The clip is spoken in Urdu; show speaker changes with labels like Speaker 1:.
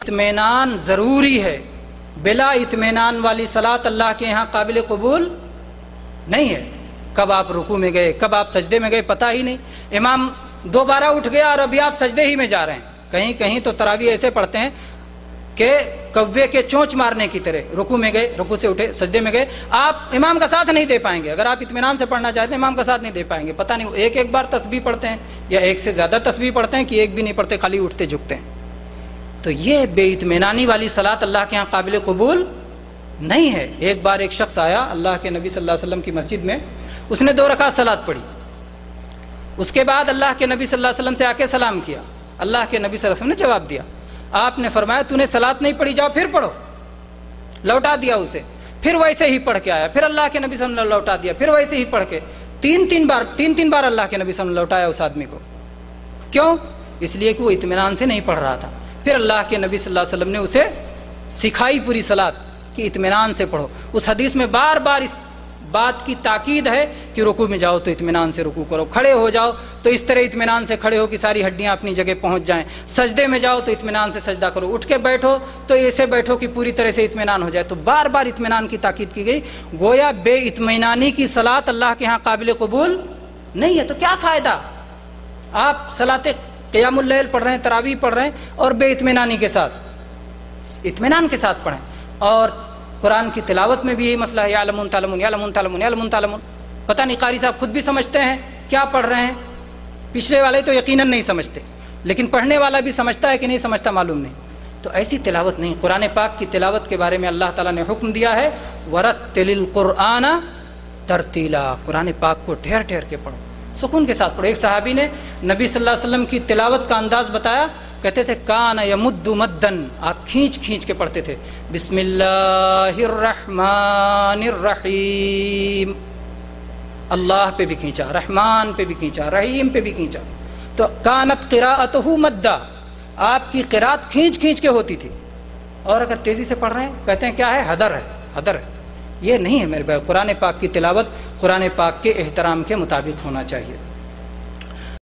Speaker 1: اطمینان ضروری ہے، بلا اطمینان والی صلاۃ اللہ کے یہاں قابل قبول نہیں ہے۔ کب آپ رکوع میں گئے، کب آپ سجدے میں گئے پتہ ہی نہیں، امام دوبارہ اٹھ گیا اور ابھی آپ سجدے ہی میں جا رہے ہیں۔ کہیں کہیں تو تراویح ایسے پڑھتے ہیں کہ کوے کے چونچ مارنے کی طرح، رکوع میں گئے، رکوع سے اٹھے، سجدے میں گئے، آپ امام کا ساتھ نہیں دے پائیں گے۔ اگر آپ اطمینان سے پڑھنا چاہتے ہیں امام کا ساتھ نہیں دے پائیں گے، پتہ نہیں وہ ایک بار تسبیح پڑھتے ہیں یا ایک سے زیادہ تسبیح پڑھتے ہیں کہ ایک بھی نہیں پڑھتے، خالی اٹھتے جھکتے ہیں۔ تو یہ بے اطمینانی والی صلاۃ اللہ کے ہاں قابل قبول نہیں ہے۔ ایک بار ایک شخص آیا اللہ کے نبی صلی اللہ علیہ وسلم کی مسجد میں، اس نے 2 رکعت صلاۃ پڑھی، اس کے بعد اللہ کے نبی صلی اللہ علیہ وسلم سے آ کے سلام کیا۔ اللہ کے نبی صلی اللہ علیہ وسلم نے جواب دیا، آپ نے فرمایا تو نے صلاۃ نہیں پڑھی، جاؤ پھر پڑھو، لوٹا دیا اسے۔ پھر ویسے ہی پڑھ کے آیا، پھر اللہ کے نبی صلی اللہ علیہ وسلم نے لوٹا دیا، پھر ویسے ہی پڑھ کے تین بار اللہ کے نبی صلی اللہ علیہ وسلم نے لوٹایا اس آدمی کو۔ کیوں؟ اس لیے کہ وہ اطمینان سے نہیں پڑھ رہا تھا۔ پھر اللہ کے نبی صلی اللہ علیہ وسلم نے اسے سکھائی پوری صلاۃ کہ اطمینان سے پڑھو۔ اس حدیث میں بار بار اس بات کی تاکید ہے کہ رکوع میں جاؤ تو اطمینان سے رکوع کرو، کھڑے ہو جاؤ تو اس طرح اطمینان سے کھڑے ہو کہ ساری ہڈیاں اپنی جگہ پہنچ جائیں، سجدے میں جاؤ تو اطمینان سے سجدہ کرو، اٹھ کے بیٹھو تو ایسے بیٹھو کہ پوری طرح سے اطمینان ہو جائے۔ تو بار بار اطمینان کی تاکید کی گئی، گویا بے اطمینانی کی صلاۃ اللہ کے ہاں قابل قبول نہیں ہے۔ تو کیا فائدہ آپ صلاۃ قیام اللیل پڑھ رہے ہیں، تراویح پڑھ رہے ہیں اور بے اطمینانی کے ساتھ، اطمینان کے ساتھ پڑھیں۔ اور قرآن کی تلاوت میں بھی یہی مسئلہ ہے، یعلمون تعلمون یعلمون تعلمون یعلمون تعلمون، پتہ نہیں قاری صاحب خود بھی سمجھتے ہیں کیا پڑھ رہے ہیں، پچھلے والے تو یقیناً نہیں سمجھتے، لیکن پڑھنے والا بھی سمجھتا ہے کہ نہیں سمجھتا معلوم نہیں۔ تو ایسی تلاوت نہیں۔ قرآن پاک کی تلاوت کے بارے میں اللہ تعالیٰ نے حکم دیا ہے وَرَتِّلِ الْقُرْآنَ تَرْتِيلًا، قرآن پاک کو ٹھہر ٹھہر کے پڑھو، سکون کے ساتھ پڑھو۔ ایک صحابی نے نبی صلی اللہ علیہ وسلم کی تلاوت کا انداز بتایا، کہتے تھے کان یمد مدن، آپ کھینچ کھینچ کے پڑھتے تھے، بسم اللہ الرحمن الرحیم، اللہ پہ بھی کھینچا، رحمان پہ بھی کھینچا، رحیم پہ بھی کھینچا۔ تو کانت قراءتہ مدہ، آپ کی قراءت کھینچ کھینچ کے ہوتی تھی۔ اور اگر تیزی سے پڑھ رہے ہیں کہتے ہیں کیا ہے، حدر ہے، حدر ہے۔ یہ نہیں ہے میرے بھائی، قرآن پاک کی تلاوت قرآن پاک کے احترام کے مطابق ہونا چاہیے۔